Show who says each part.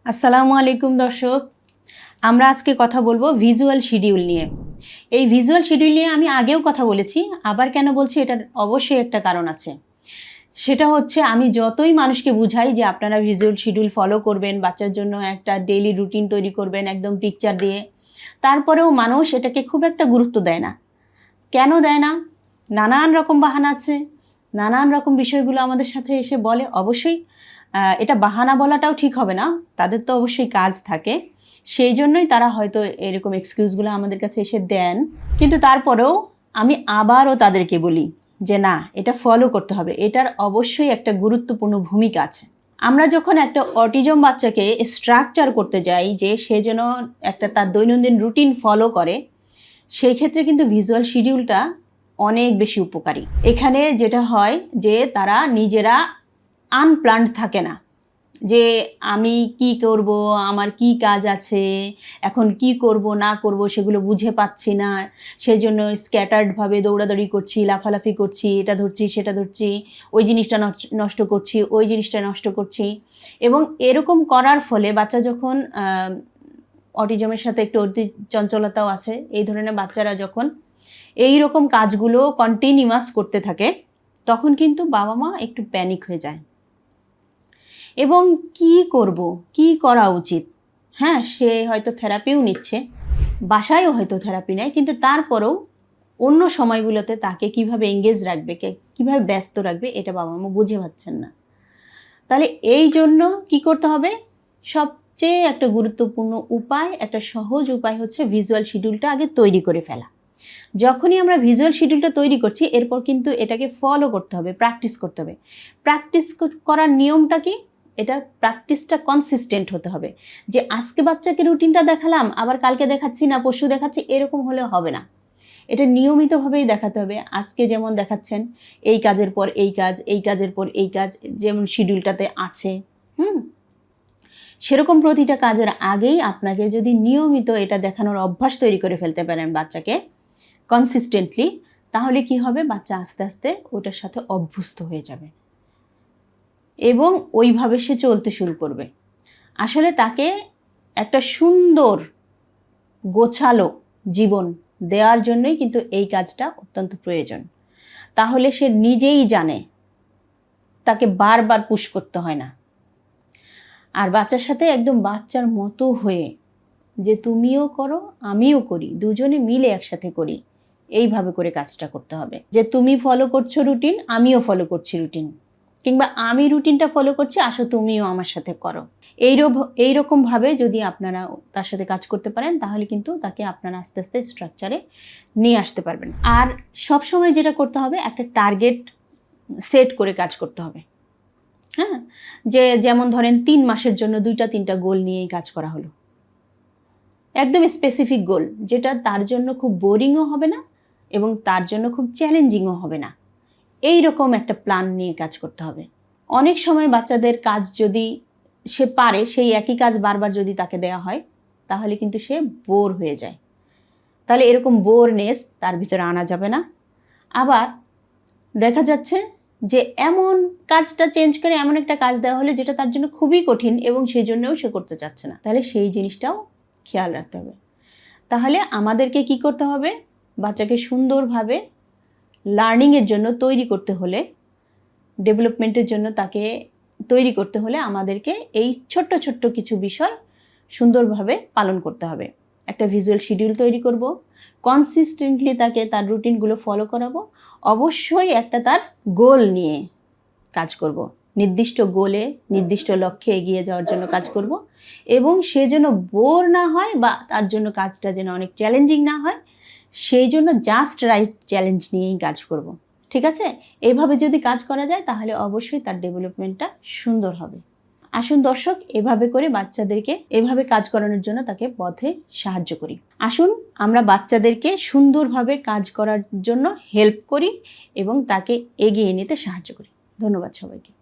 Speaker 1: আসসালামু আলাইকুম দর্শক, আমরা আজকে কথা বলবো ভিজুয়াল শিডিউল নিয়ে। এই ভিজুয়াল শিডিউল নিয়ে আমি আগেও কথা বলেছি, আবার কেন বলছি এটার অবশ্যই একটা কারণ আছে। সেটা হচ্ছে আমি যতই মানুষকে বুঝাই যে আপনারা ভিজুয়াল শিডিউল ফলো করবেন, বাচ্চার জন্য একটা ডেইলি রুটিন তৈরি করবেন একদম পিকচার দিয়ে, তারপরেও মানুষ এটাকে খুব একটা গুরুত্ব দেয় না। কেন দেয় না? নানান রকম বাহানা আছে, নানান রকম বিষয়গুলো আমাদের সাথে এসে বলে। অবশ্যই এটা বাহানা বলাটাও ঠিক হবে না, তাদের তো অবশ্যই কাজ থাকে, সেই জন্যই তারা হয়তো এরকম এক্সকিউজগুলো আমাদের কাছে এসে দেন। কিন্তু তারপরেও আমি আবারও তাদেরকে বলি যে না, এটা ফলো করতে হবে, এটার অবশ্যই একটা গুরুত্বপূর্ণ ভূমিকা আছে। আমরা যখন একটা অটিজম বাচ্চাকে স্ট্রাকচার করতে যাই যে সে যেন একটা তার দৈনন্দিন রুটিন ফলো করে, সেই ক্ষেত্রে কিন্তু ভিজুয়াল শিডিউলটা অনেক বেশি উপকারী। এখানে যেটা হয় যে তারা নিজেরা আনপ্ল্যান্ড থাকে না, যে আমি কি করব, আমার কি কাজ আছে, এখন কি করব না করব সেগুলো বুঝে পাচ্ছি না, সেই জন্য স্ক্যাটার্ডভাবে দৌড়াদৌড়ি করছি, লাফালাফি করছি, এটা ধরছি সেটা ধরছি, ওই জিনিসটা নষ্ট করছি, ওই জিনিসটা নষ্ট করছি। এবং এরকম করার ফলে বাচ্চা যখন অটিজমের সাথে একটু অতি চঞ্চলতাও আছে, এই ধরনের বাচ্চারা যখন এই রকম কাজগুলো কন্টিনিউয়াস করতে থাকে, তখন কিন্তু বাবা মা একটু প্যানিক হয়ে যায় এবং কি করব, কি করা উচিত। হ্যাঁ, সে হয়তো থেরাপিও নিচ্ছে, বাসায়ও হয়তো থেরাপি নেয়, কিন্তু তারপরেও অন্য সময়গুলোতে তাকে কিভাবে এঙ্গেজ রাখবে, কিভাবে ব্যস্ত রাখবে, এটা বাবা মা বুঝে পাচ্ছেন না। তাহলে এই জন্য কি করতে হবে? সবচেয়ে একটা গুরুত্বপূর্ণ উপায়, একটা সহজ উপায় হচ্ছে ভিজুয়াল শিডিউলটা আগে তৈরি করে ফেলা। যখনই আমরা ভিজুয়াল শিডিউলটা তৈরি করছি, এরপর কিন্তু এটাকে ফলো করতে হবে, প্র্যাকটিস করতে হবে। প্র্যাকটিস করার নিয়মটা কি? এটা প্র্যাকটিসটা কনসিস্টেন্ট হতে হবে, যে আজকে বাচ্চাকে রুটিনটা দেখালাম, আবার কালকে দেখাচ্ছি না, পরশু দেখাচ্ছি, এরকম হলে হবে না। এটা নিয়মিতভাবেই দেখাতে হবে। আজকে যেমন দেখাচ্ছেন এই কাজের পর এই কাজ, এই কাজের পর এই কাজ, যেমন শিডিউলটাতে আছে, সেরকম প্রতিটা কাজের আগেই আপনাকে যদি নিয়মিত এটা দেখানোর অভ্যাস তৈরি করে ফেলতে পারেন বাচ্চাকে কনসিস্টেন্টলি, তাহলে কি হবে? বাচ্চা আস্তে আস্তে ওটার সাথে অভ্যস্ত হয়ে যাবে এবং ওইভাবে সে চলতে শুরু করবে। আসলে তাকে একটা সুন্দর গোছালো জীবন দেওয়ার জন্যই কিন্তু এই কাজটা অত্যন্ত প্রয়োজন। তাহলে সে নিজেই জানে, তাকে বারবার পুশ করতে হয় না। আর বাচ্চার সাথে একদম বাচ্চার মতো হয়ে, যে তুমিও করো আমিও করি, দুজনে মিলে একসাথে করি, এইভাবে করে কাজটা করতে হবে। যে তুমি ফলো করছো রুটিন, আমিও ফলো করছি রুটিন, কিংবা আমি রুটিনটা ফলো করছি, আসো তুমিও আমার সাথে করো। এইরকমভাবে যদি আপনারা তার সাথে কাজ করতে পারেন, তাহলে কিন্তু তাকে আপনারা আস্তে আস্তে স্ট্রাকচারে নিয়ে আসতে পারবেন। আর সবসময় যেটা করতে হবে, একটা টার্গেট সেট করে কাজ করতে হবে। হ্যাঁ, যেমন ধরেন 3 মাসের জন্য 2-3টা গোল নিয়েই কাজ করা হলো, একদম স্পেসিফিক গোল, যেটা তার জন্য খুব বোরিংও হবে না এবং তার জন্য খুব চ্যালেঞ্জিংও হবে না। এই রকম একটা প্ল্যান নিয়ে কাজ করতে হবে। অনেক সময় বাচ্চাদের কাজ যদি সে পারে, সেই একই কাজ বারবার যদি তাকে দেওয়া হয়, তাহলে কিন্তু সে বোর হয়ে যায়। তাহলে এরকম বোরনেস তার ভিতরে আনা যাবে না। আবার দেখা যাচ্ছে যে এমন কাজটা চেঞ্জ করে এমন একটা কাজ দেওয়া হলে যেটা তার জন্য খুবই কঠিন এবং সেই জন্যও সে করতে চাচ্ছে না, তাহলে সেই জিনিসটাও খেয়াল রাখতে হবে। তাহলে আমাদেরকে কি করতে হবে? বাচ্চাকে সুন্দরভাবে লার্নিংয়ের জন্য তৈরি করতে হলে, ডেভেলপমেন্টের জন্য তাকে তৈরি করতে হলে আমাদেরকে এই ছোট্ট ছোট্ট কিছু বিষয় সুন্দরভাবে পালন করতে হবে। একটা ভিজুয়াল শিডিউল তৈরি করব, কনসিস্টেন্টলি তাকে তার রুটিনগুলো ফলো করাবো, অবশ্যই একটা তার গোল নিয়ে কাজ করব, নির্দিষ্ট গোলে নির্দিষ্ট লক্ষ্যে এগিয়ে যাওয়ার জন্য কাজ করব, এবং সে যেন বোর না হয় বা তার জন্য কাজটা যেন অনেক চ্যালেঞ্জিং না হয়, সেই জন্য জাস্ট রাইট চ্যালেঞ্জ নিয়েই কাজ করব। ঠিক আছে? এইভাবে যদি কাজ করা যায়, তাহলে অবশ্যই তার ডেভেলপমেন্টটা সুন্দর হবে। আসুন দর্শক, এভাবে করে বাচ্চাদেরকে এভাবে কাজ করানোর জন্য তাকে পথে সাহায্য করি। আসুন আমরা বাচ্চাদেরকে সুন্দরভাবে কাজ করার জন্য হেল্প করি এবং তাকে এগিয়ে নিতে সাহায্য করি। ধন্যবাদ সবাইকে।